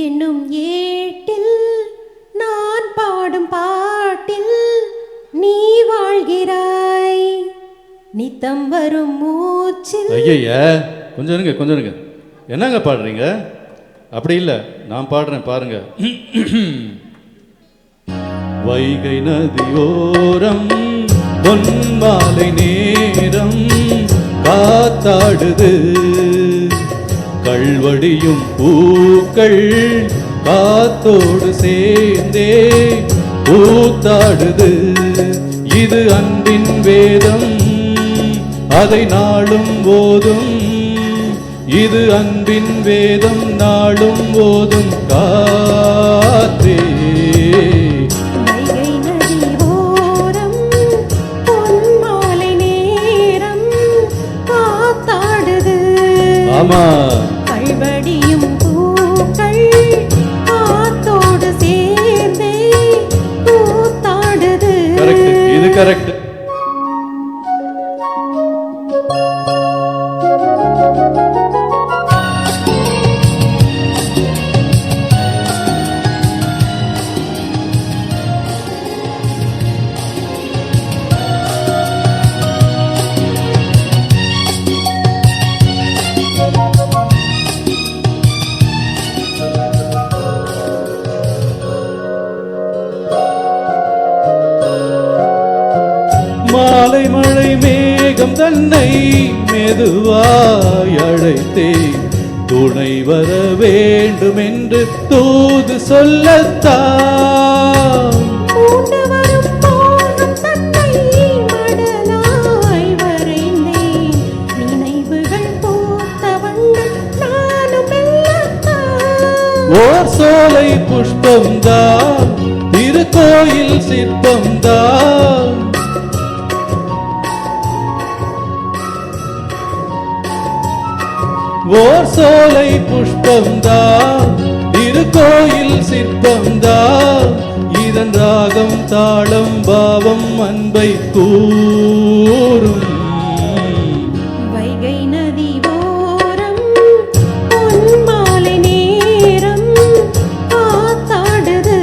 என்னும் ஏட்டில் நான் பாடும் பாட்டில் நீ வாழ்கிறாய் நித்தம் வரும் மூச்சில். ஐயா கொஞ்சம் இருங்க என்னங்க பாடுறீங்க? அப்படி இல்லை, நான் பாடுறேன் பாருங்க. வைகை நதியோரம் பொன்மாலை நேரம் காத்தாடுது, கள்வடியும் பூக்கள் காத்தோடு சேர்ந்தே பூத்தாடுது. இது அன்பின் வேதம், அதை நாளும் போதும். இது அன்பின் வேதம், நாளும் போதும் காற்றே. வைகை நதி ஓரம் பொன்மாலை நேரம் காத்தாடுது. ஆமா, கள்வடியும் பூக்கள் காத்தோடு சேர்ந்தே கூத்தாடுது. கரெக்ட், இது கரெக்ட். மாலை மழை மேகம் தன்னை மெதுவாய் அழைத்தே துணை வர வேண்டும் என்று தூது சொல்லத்தான். ஓர் சோலை புஷ்பம்தான், திருக்கோயில் சிற்பம்தான். ஓர் சோலை புஷ்பம்தான், திருக்கோயில் சிற்பம்தான். இதன் ராகம் தாளம் பாவம் அன்பை கூறும். வைகை நதி ஓரம் பொன்மாலை நேரம் காத்தாடுது.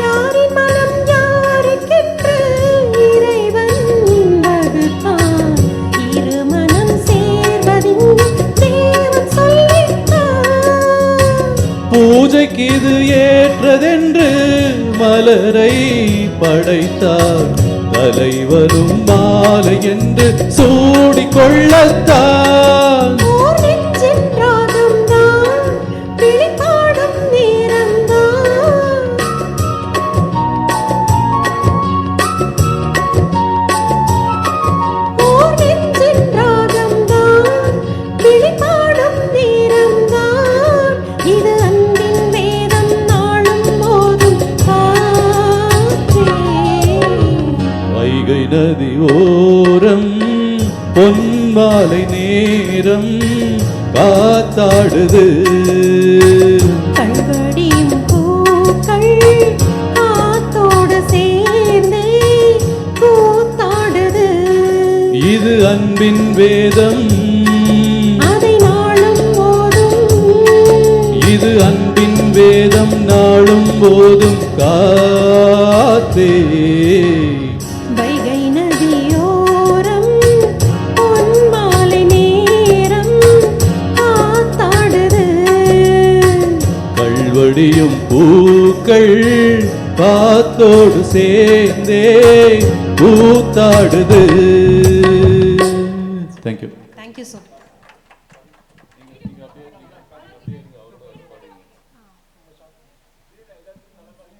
யாரின் மனம் யாருக்கென்று இறைவன் வகுத்தான். இரு மனம் சேர்வதிங்கு தேவன் சொல்லித்தான். பூஜைக்கு இது ஏற்றதென்று மலரை படைத்தார், தலைவரும் மாலை என்று சூடிக்கொள்ளத்தான். ஓர் நெஞ்சின் ராகம்தான், விழிபாடும் நேரம்தான். ஓர் நெஞ்சின் ராகம்தான், விழிபாடும் நேரம்தான். இது அன்பின் வேதம், நாளும் போதும் காற்றே. வைகை நதி ஓரம் பொன்மாலை நேரம் காத்தாடுது, கள்வடியும் பூக்கள் காத்தோடு சேர்ந்தே கூத்தாடுது. இது அன்பின் வேதம், அதை நாளும் போதும். இது அன்பின் வேதம், நாளும் போதும் காத்தே. வைகை நதியோரம் பொன்மாலை நேரம் காத்தாடுது. கள்வடியும் பூக்கள் காத்தோடு சேர்ந்தே கூத்தாடுது. தேங்க்யூ. Thank you sir.